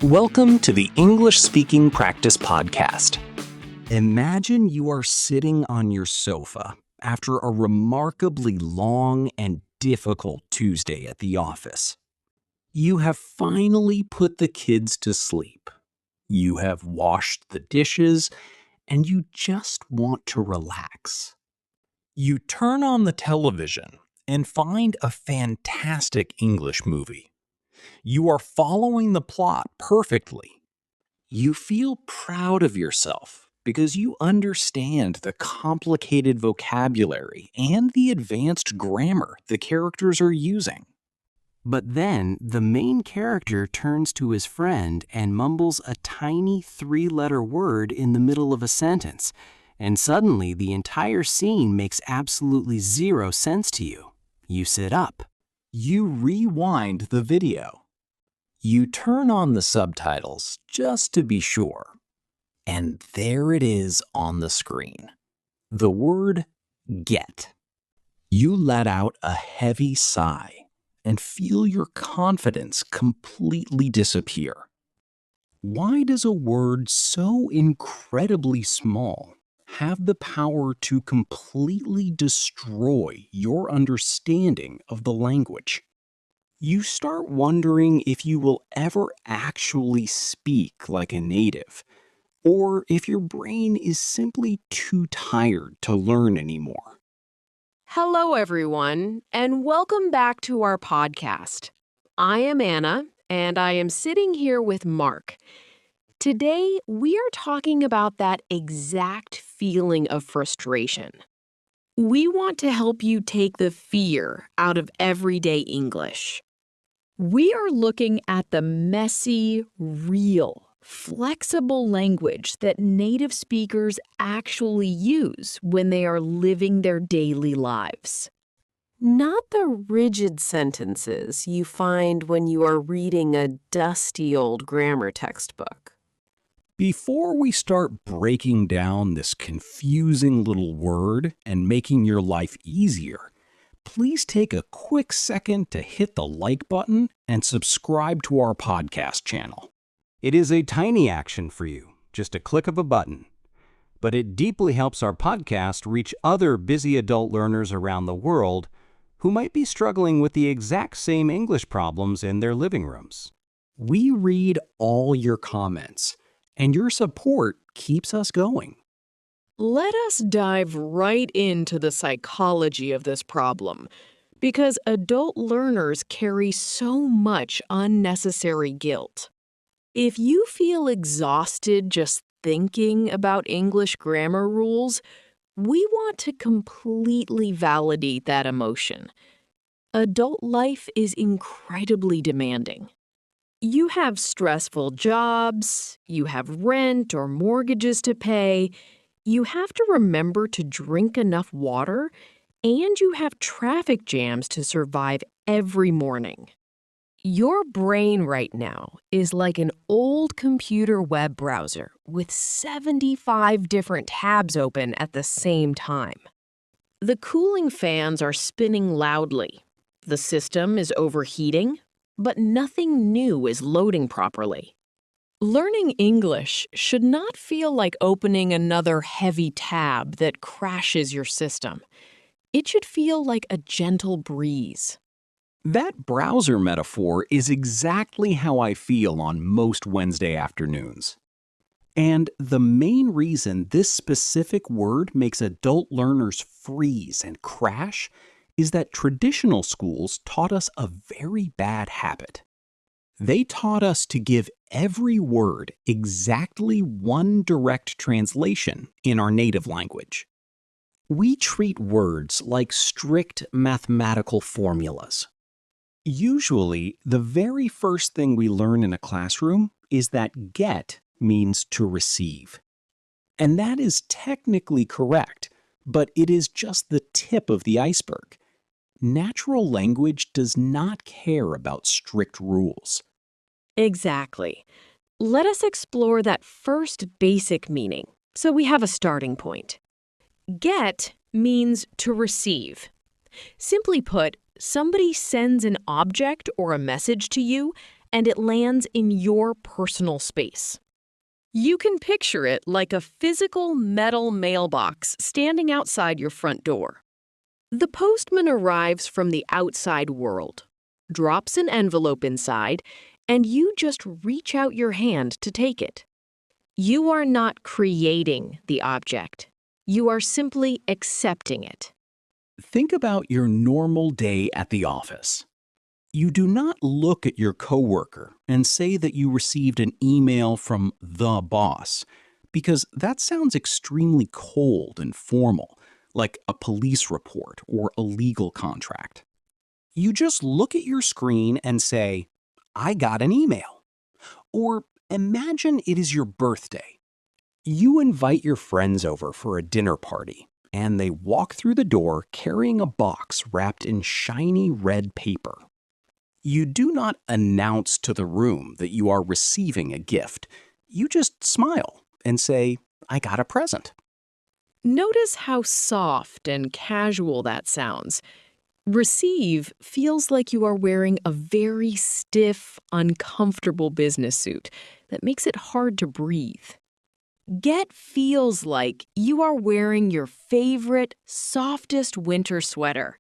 Welcome to the English Speaking Practice Podcast. Imagine you are sitting on your sofa after a remarkably long and difficult Tuesday at the office. You have finally put the kids to sleep. You have washed the dishes, and you just want to relax. You turn on the television and find a fantastic English movie. You are following the plot perfectly. You feel proud of yourself because you understand the complicated vocabulary and the advanced grammar the characters are using. But then the main character turns to his friend and mumbles a tiny 3-letter word in the middle of a sentence, and suddenly the entire scene makes absolutely zero sense to you. You sit up. You rewind the video. You turn on the subtitles just to be sure. And there it is on the screen. The word get. You let out a heavy sigh and feel your confidence completely disappear. Why does a word so incredibly small have the power to completely destroy your understanding of the language? You start wondering if you will ever actually speak like a native, or if your brain is simply too tired to learn anymore. Hello, everyone, and welcome back to our podcast. I am Anna, and I am sitting here with Mark. Today, we are talking about that exact feeling of frustration. We want to help you take the fear out of everyday English. We are looking at the messy, real, flexible language that native speakers actually use when they are living their daily lives. Not the rigid sentences you find when you are reading a dusty old grammar textbook. Before we start breaking down this confusing little word and making your life easier, please take a quick second to hit the like button and subscribe to our podcast channel. It is a tiny action for you, just a click of a button, but it deeply helps our podcast reach other busy adult learners around the world who might be struggling with the exact same English problems in their living rooms. We read all your comments, and your support keeps us going. Let us dive right into the psychology of this problem, because adult learners carry so much unnecessary guilt. If you feel exhausted just thinking about English grammar rules, we want to completely validate that emotion. Adult life is incredibly demanding. You have stressful jobs, you have rent or mortgages to pay, you have to remember to drink enough water, and you have traffic jams to survive every morning. Your brain right now is like an old computer web browser with 75 different tabs open at the same time. The cooling fans are spinning loudly. The system is overheating, but nothing new is loading properly. Learning English should not feel like opening another heavy tab that crashes your system. It should feel like a gentle breeze. That browser metaphor is exactly how I feel on most Wednesday afternoons. And the main reason this specific word makes adult learners freeze and crash is that traditional schools taught us a very bad habit. They taught us to give every word exactly one direct translation in our native language. We treat words like strict mathematical formulas. Usually, the very first thing we learn in a classroom is that get means to receive. And that is technically correct, but it is just the tip of the iceberg. Natural language does not care about strict rules. Exactly. Let us explore that first basic meaning, so we have a starting point. Get means to receive. Simply put, somebody sends an object or a message to you, and it lands in your personal space. You can picture it like a physical metal mailbox standing outside your front door. The postman arrives from the outside world, drops an envelope inside, and you just reach out your hand to take it. You are not creating the object. You are simply accepting it. Think about your normal day at the office. You do not look at your coworker and say that you received an email from the boss, because that sounds extremely cold and formal, like a police report or a legal contract. You just look at your screen and say, "I got an email." Or imagine it is your birthday. You invite your friends over for a dinner party, and they walk through the door carrying a box wrapped in shiny red paper. You do not announce to the room that you are receiving a gift. You just smile and say, "I got a present." Notice how soft and casual that sounds. Receive feels like you are wearing a very stiff, uncomfortable business suit that makes it hard to breathe. Get feels like you are wearing your favorite, softest winter sweater.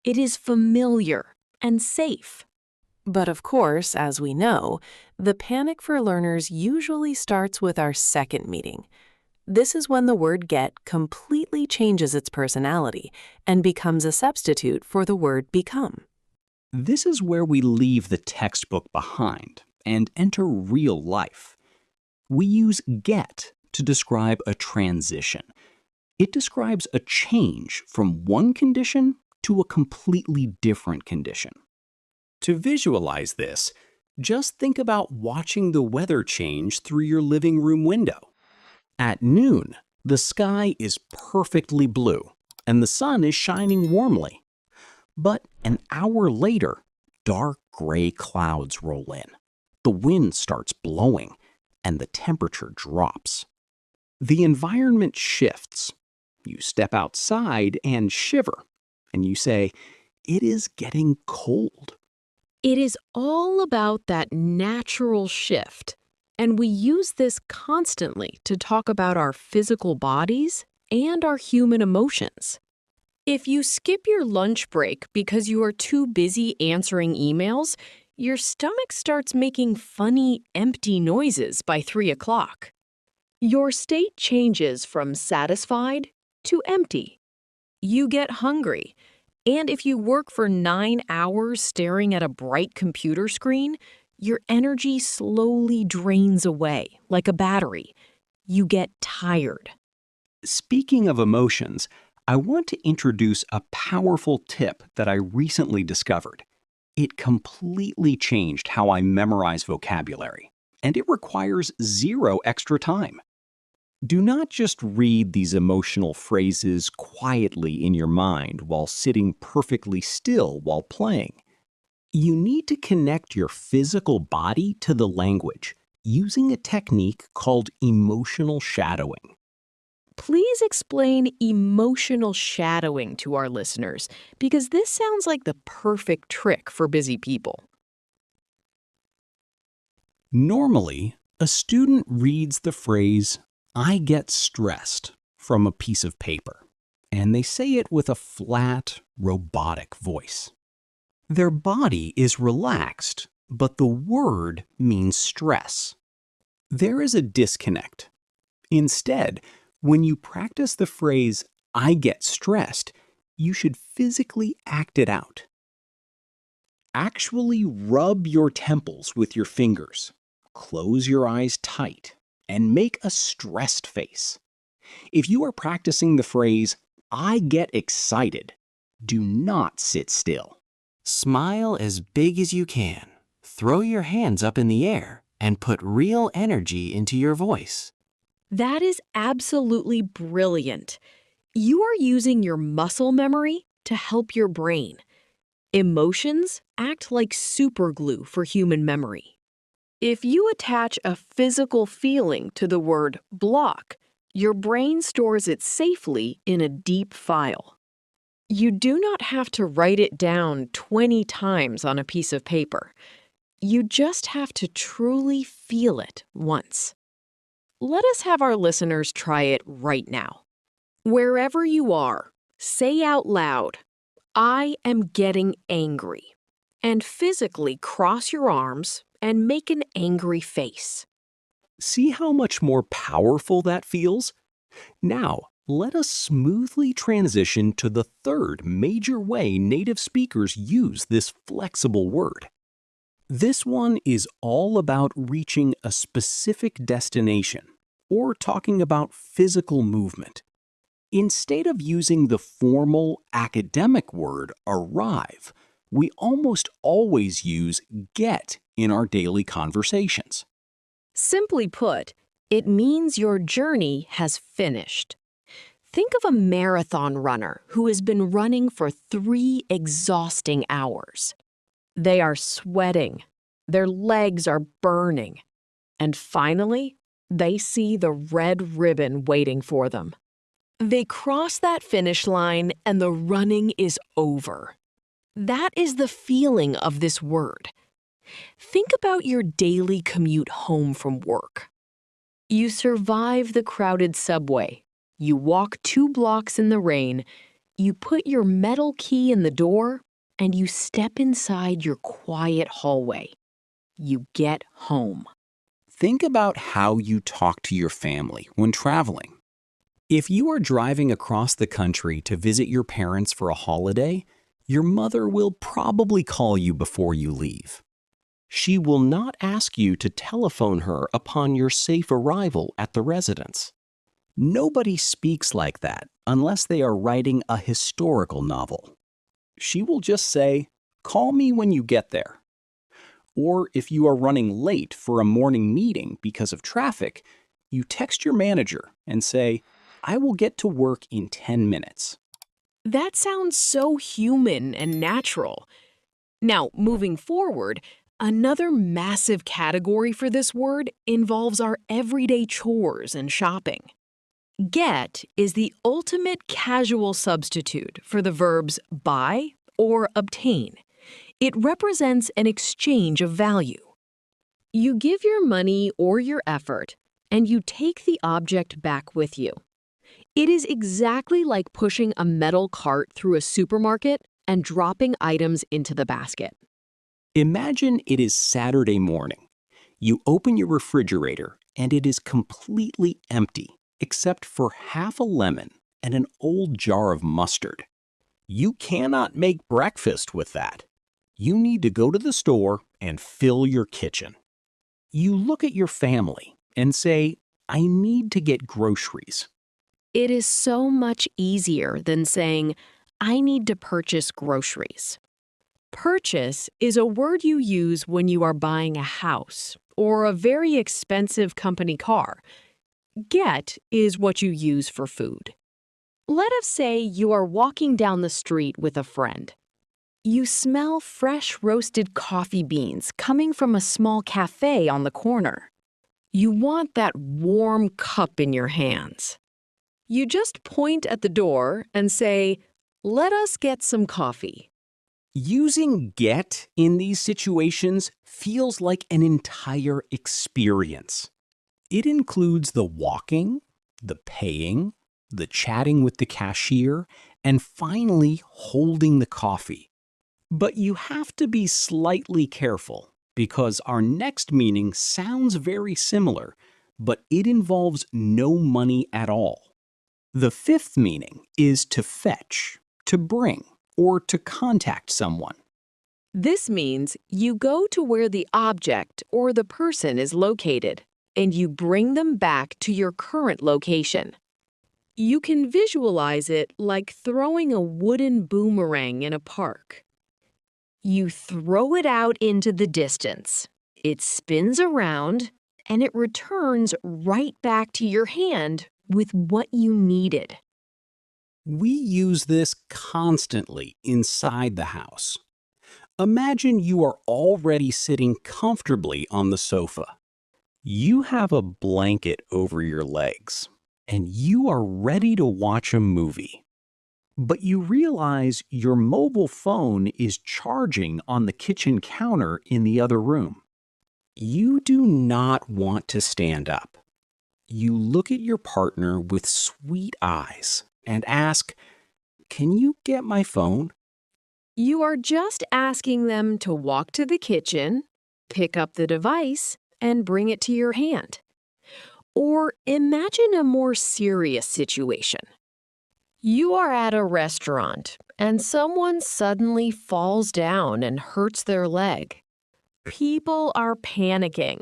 It is familiar and safe. But of course, as we know, the panic for learners usually starts with our second meeting. This is when the word get completely changes its personality and becomes a substitute for the word become. This is where we leave the textbook behind and enter real life. We use get to describe a transition. It describes a change from one condition to a completely different condition. To visualize this, just think about watching the weather change through your living room window. At noon, the sky is perfectly blue and the sun is shining warmly. But an hour later, dark gray clouds roll in. The wind starts blowing and the temperature drops. The environment shifts. You step outside and shiver, and you say, "It is getting cold." It is all about that natural shift, and we use this constantly to talk about our physical bodies and our human emotions. If you skip your lunch break because you are too busy answering emails, your stomach starts making funny, empty noises by 3 o'clock. Your state changes from satisfied to empty. You get hungry. And if you work for 9 hours staring at a bright computer screen, your energy slowly drains away like a battery. You get tired. Speaking of emotions, I want to introduce a powerful tip that I recently discovered. It completely changed how I memorize vocabulary, and it requires 0 extra time. Do not just read these emotional phrases quietly in your mind while sitting perfectly still while playing. You need to connect your physical body to the language using a technique called emotional shadowing. Please explain emotional shadowing to our listeners, because this sounds like the perfect trick for busy people. Normally, a student reads the phrase, "I get stressed," from a piece of paper, and they say it with a flat, robotic voice. Their body is relaxed, but the word means stress. There is a disconnect. Instead, when you practice the phrase, "I get stressed," you should physically act it out. Actually rub your temples with your fingers, close your eyes tight, and make a stressed face. If you are practicing the phrase, "I get excited," do not sit still. Smile as big as you can. Throw your hands up in the air and put real energy into your voice. That is absolutely brilliant. You are using your muscle memory to help your brain. Emotions act like superglue for human memory. If you attach a physical feeling to the word block, your brain stores it safely in a deep file. You do not have to write it down 20 times on a piece of paper. You just have to truly feel it once. Let us have our listeners try it right now. Wherever you are, say out loud, "I am getting angry," and physically cross your arms and make an angry face. See how much more powerful that feels? Now, let us smoothly transition to the third major way native speakers use this flexible word. This one is all about reaching a specific destination or talking about physical movement. Instead of using the formal academic word arrive, we almost always use get in our daily conversations. Simply put, it means your journey has finished. Think of a marathon runner who has been running for 3 exhausting hours. They are sweating, their legs are burning, and finally, they see the red ribbon waiting for them. They cross that finish line and the running is over. That is the feeling of this word. Think about your daily commute home from work. You survive the crowded subway. You walk 2 blocks in the rain. You put your metal key in the door, and you step inside your quiet hallway. You get home. Think about how you talk to your family when traveling. If you are driving across the country to visit your parents for a holiday, your mother will probably call you before you leave. She will not ask you to telephone her upon your safe arrival at the residence. Nobody speaks like that unless they are writing a historical novel. She will just say, "Call me when you get there." Or if you are running late for a morning meeting because of traffic, you text your manager and say, "I will get to work in 10 minutes." That sounds so human and natural. Now, moving forward, another massive category for this word involves our everyday chores and shopping. Get is the ultimate casual substitute for the verbs buy or obtain. It represents an exchange of value. You give your money or your effort, and you take the object back with you. It is exactly like pushing a metal cart through a supermarket and dropping items into the basket. Imagine it is Saturday morning. You open your refrigerator and it is completely empty, except for half a lemon and an old jar of mustard. You cannot make breakfast with that. You need to go to the store and fill your kitchen. You look at your family and say, "I need to get groceries." It is so much easier than saying, "I need to purchase groceries." Purchase is a word you use when you are buying a house or a very expensive company car. Get is what you use for food. Let us say you are walking down the street with a friend. You smell fresh roasted coffee beans coming from a small cafe on the corner. You want that warm cup in your hands. You just point at the door and say, "Let us get some coffee." Using get in these situations feels like an entire experience. It includes the walking, the paying, the chatting with the cashier, and finally holding the coffee. But you have to be slightly careful because our next meaning sounds very similar, but it involves no money at all. The fifth meaning is to fetch, to bring, or to contact someone. This means you go to where the object or the person is located, and you bring them back to your current location. You can visualize it like throwing a wooden boomerang in a park. You throw it out into the distance. It spins around, and it returns right back to your hand with what you needed. We use this constantly inside the house. Imagine you are already sitting comfortably on the sofa. You have a blanket over your legs, and you are ready to watch a movie. But you realize your mobile phone is charging on the kitchen counter in the other room. You do not want to stand up. You look at your partner with sweet eyes and ask, "Can you get my phone?" You are just asking them to walk to the kitchen, pick up the device, and bring it to your hand. Or imagine a more serious situation. You are at a restaurant and someone suddenly falls down and hurts their leg. People are panicking.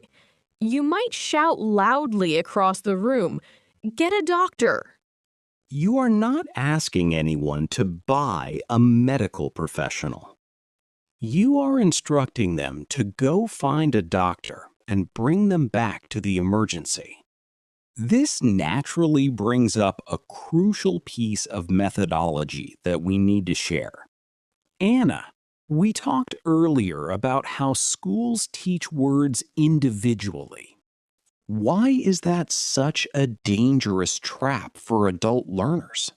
You might shout loudly across the room, "Get a doctor!" You are not asking anyone to buy a medical professional. You are instructing them to go find a doctor and bring them back to the emergency. This naturally brings up a crucial piece of methodology that we need to share. Anna, we talked earlier about how schools teach words individually. Why is that such a dangerous trap for adult learners?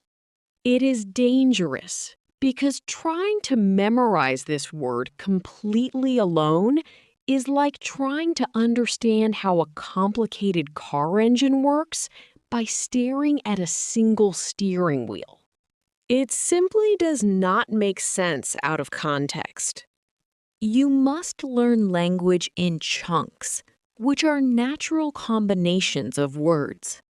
It is dangerous because trying to memorize this word completely alone is like trying to understand how a complicated car engine works by staring at a single steering wheel. It simply does not make sense out of context. You must learn language in chunks, which are natural combinations of words.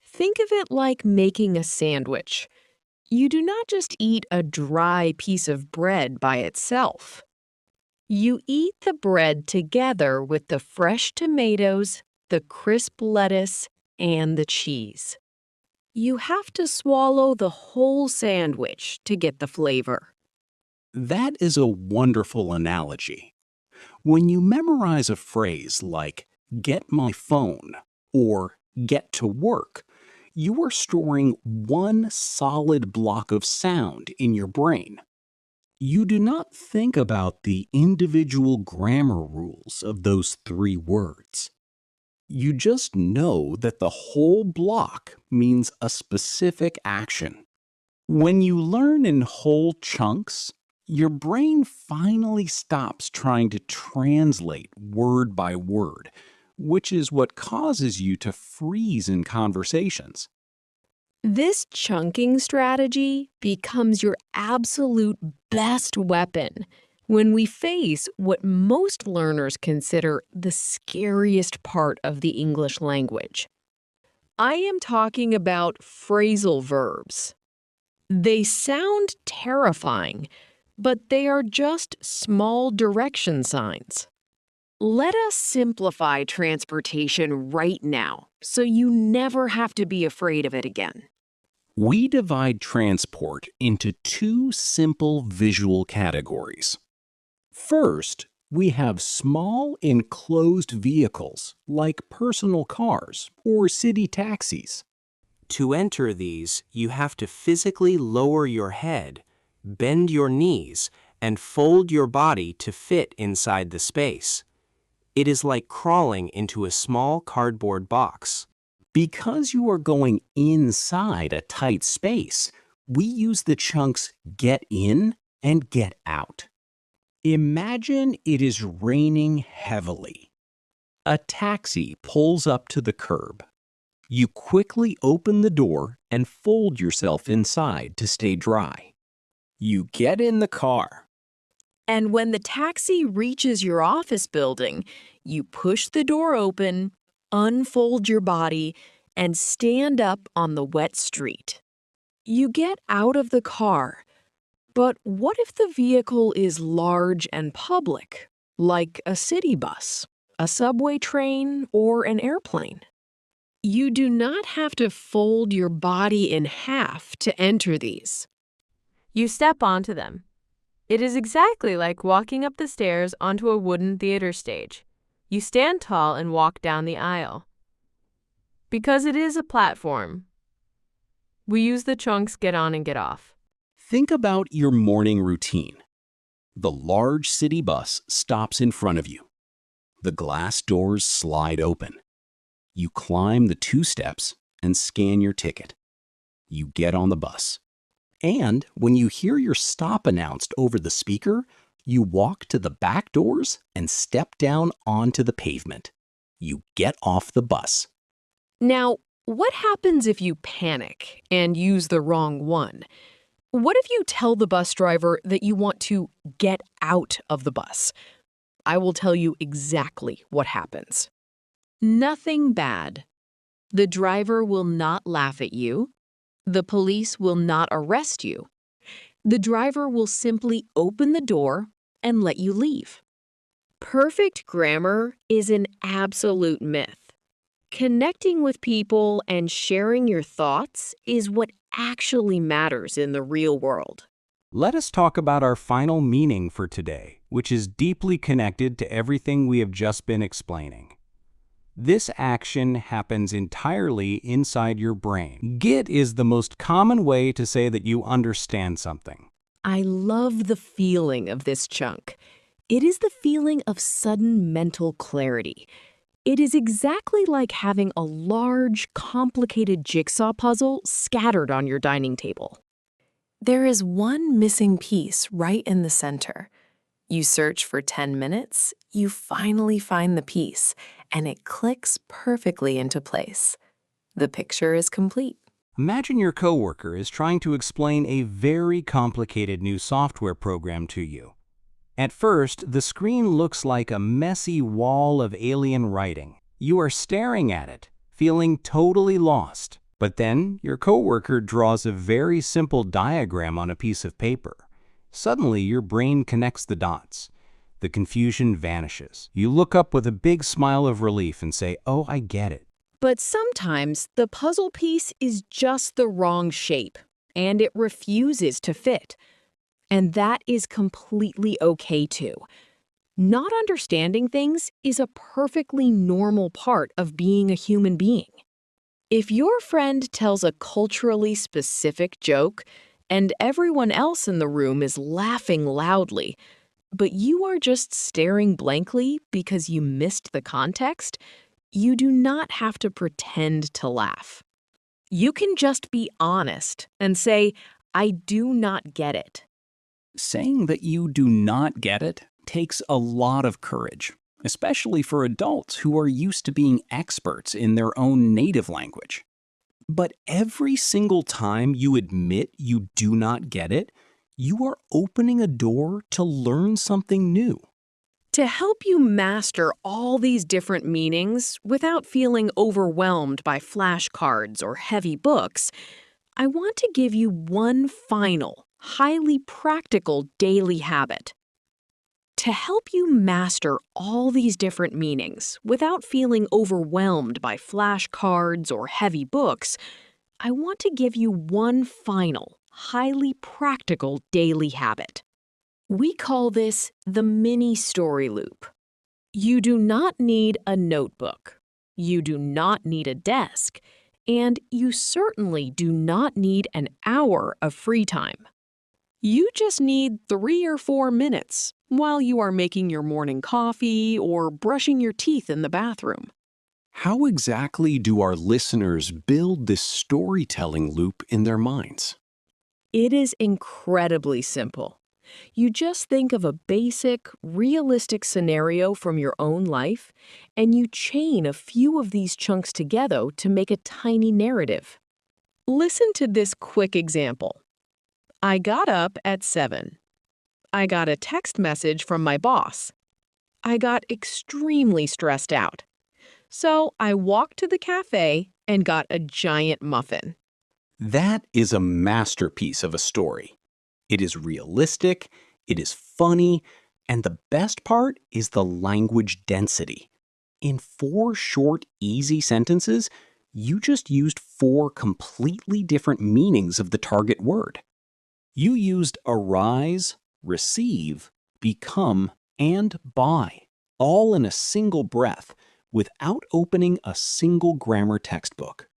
Think of it like making a sandwich. You do not just eat a dry piece of bread by itself. You eat the bread together with the fresh tomatoes, the crisp lettuce, and the cheese. You have to swallow the whole sandwich to get the flavor. That is a wonderful analogy. When you memorize a phrase like "get my phone" or "get to work," you are storing one solid block of sound in your brain. You do not think about the individual grammar rules of those three words. You just know that the whole block means a specific action. When you learn in whole chunks, your brain finally stops trying to translate word by word, which is what causes you to freeze in conversations. This chunking strategy becomes your absolute best weapon when we face what most learners consider the scariest part of the English language. I am talking about phrasal verbs. They sound terrifying, but they are just small direction signs. Let us simplify transportation right now so you never have to be afraid of it again. We divide transport into two simple visual categories. First, we have small enclosed vehicles like personal cars or city taxis. To enter these, you have to physically lower your head, bend your knees, and fold your body to fit inside the space. It is like crawling into a small cardboard box. Because you are going inside a tight space, we use the chunks "get in" and "get out." Imagine it is raining heavily. A taxi pulls up to the curb. You quickly open the door and fold yourself inside to stay dry. You get in the car. And when the taxi reaches your office building, you push the door open, unfold your body, and stand up on the wet street. You get out of the car. But what if the vehicle is large and public, like a city bus, a subway train, or an airplane? You do not have to fold your body in half to enter these. You step onto them. It is exactly like walking up the stairs onto a wooden theater stage. You stand tall and walk down the aisle. Because it is a platform, we use the chunks "get on" and "get off." Think about your morning routine. The large city bus stops in front of you. The glass doors slide open. You climb the 2 steps and scan your ticket. You get on the bus. And when you hear your stop announced over the speaker, you walk to the back doors and step down onto the pavement. You get off the bus. Now, what happens if you panic and use the wrong one? What if you tell the bus driver that you want to get out of the bus? I will tell you exactly what happens. Nothing bad. The driver will not laugh at you. The police will not arrest you. The driver will simply open the door and let you leave. Perfect grammar is an absolute myth. Connecting with people and sharing your thoughts is what actually matters in the real world. Let us talk about our final meaning for today, which is deeply connected to everything we have just been explaining. This action happens entirely inside your brain. Get is the most common way to say that you understand something. I love the feeling of this chunk. It is the feeling of sudden mental clarity. It is exactly like having a large, complicated jigsaw puzzle scattered on your dining table. There is one missing piece right in the center. You search for 10 minutes, you finally find the piece, and it clicks perfectly into place. The picture is complete. Imagine your coworker is trying to explain a very complicated new software program to you. At first, the screen looks like a messy wall of alien writing. You are staring at it, feeling totally lost. But then, your coworker draws a very simple diagram on a piece of paper. Suddenly, your brain connects the dots. The confusion vanishes. You look up with a big smile of relief and say, "Oh, I get it." But sometimes the puzzle piece is just the wrong shape, and it refuses to fit. And that is completely okay too. Not understanding things is a perfectly normal part of being a human being. If your friend tells a culturally specific joke and everyone else in the room is laughing loudly, but you are just staring blankly because you missed the context, you do not have to pretend to laugh. You can just be honest and say, "I do not get it." Saying that you do not get it takes a lot of courage, especially for adults who are used to being experts in their own native language. But every single time you admit you do not get it, you are opening a door to learn something new. To help you master all these different meanings without feeling overwhelmed by flashcards or heavy books, I want to give you one final, highly practical daily habit. To help you master all these different meanings without feeling overwhelmed by flashcards or heavy books, I want to give you one final, highly practical daily habit. We call this the mini story loop. You do not need a notebook. You do not need a desk. And you certainly do not need an hour of free time. You just need 3 or 4 minutes while you are making your morning coffee or brushing your teeth in the bathroom. How exactly do our listeners build this storytelling loop in their minds? It is incredibly simple. You just think of a basic, realistic scenario from your own life, and you chain a few of these chunks together to make a tiny narrative. Listen to this quick example. I got up at 7. I got a text message from my boss. I got extremely stressed out. So I walked to the cafe and got a giant muffin. That is a masterpiece of a story. It is realistic, it is funny, and the best part is the language density. In 4 short, easy sentences, you just used 4 completely different meanings of the target word. You used arise, receive, become, and buy, all in a single breath, without opening a single grammar textbook.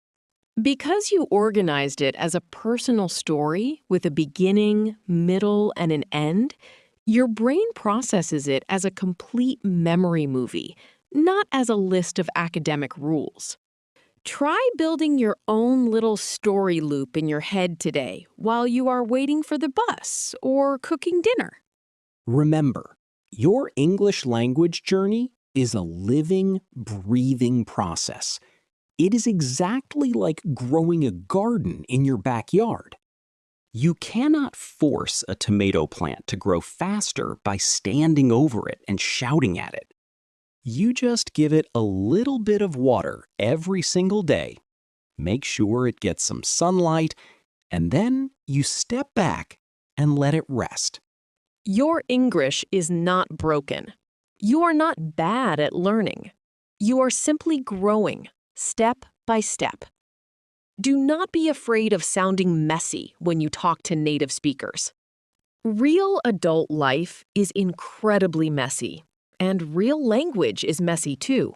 Because you organized it as a personal story with a beginning, middle, and an end, your brain processes it as a complete memory movie, not as a list of academic rules. Try building your own little story loop in your head today while you are waiting for the bus or cooking dinner. Remember, your English language journey is a living, breathing process. It is exactly like growing a garden in your backyard. You cannot force a tomato plant to grow faster by standing over it and shouting at it. You just give it a little bit of water every single day, make sure it gets some sunlight, and then you step back and let it rest. Your English is not broken. You are not bad at learning. You are simply growing, step by step. Do not be afraid of sounding messy when you talk to native speakers. Real adult life is incredibly messy, and real language is messy too.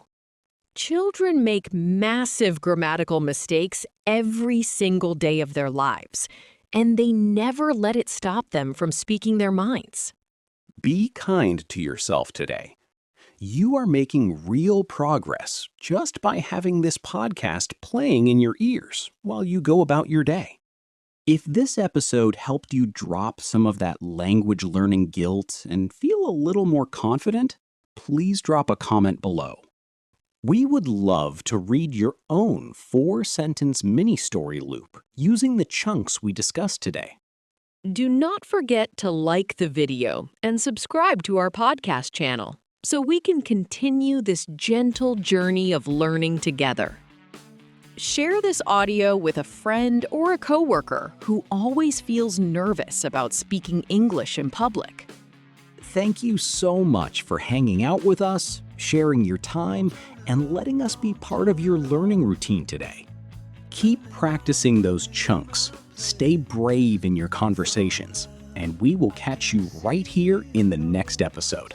Children make massive grammatical mistakes every single day of their lives, and they never let it stop them from speaking their minds. Be kind to yourself today. You are making real progress just by having this podcast playing in your ears while you go about your day. If this episode helped you drop some of that language learning guilt and feel a little more confident, please drop a comment below. We would love to read your own 4-sentence mini-story loop using the chunks we discussed today. Do not forget to like the video and subscribe to our podcast channel so we can continue this gentle journey of learning together. Share this audio with a friend or a coworker who always feels nervous about speaking English in public. Thank you so much for hanging out with us, sharing your time, and letting us be part of your learning routine today. Keep practicing those chunks, stay brave in your conversations, and we will catch you right here in the next episode.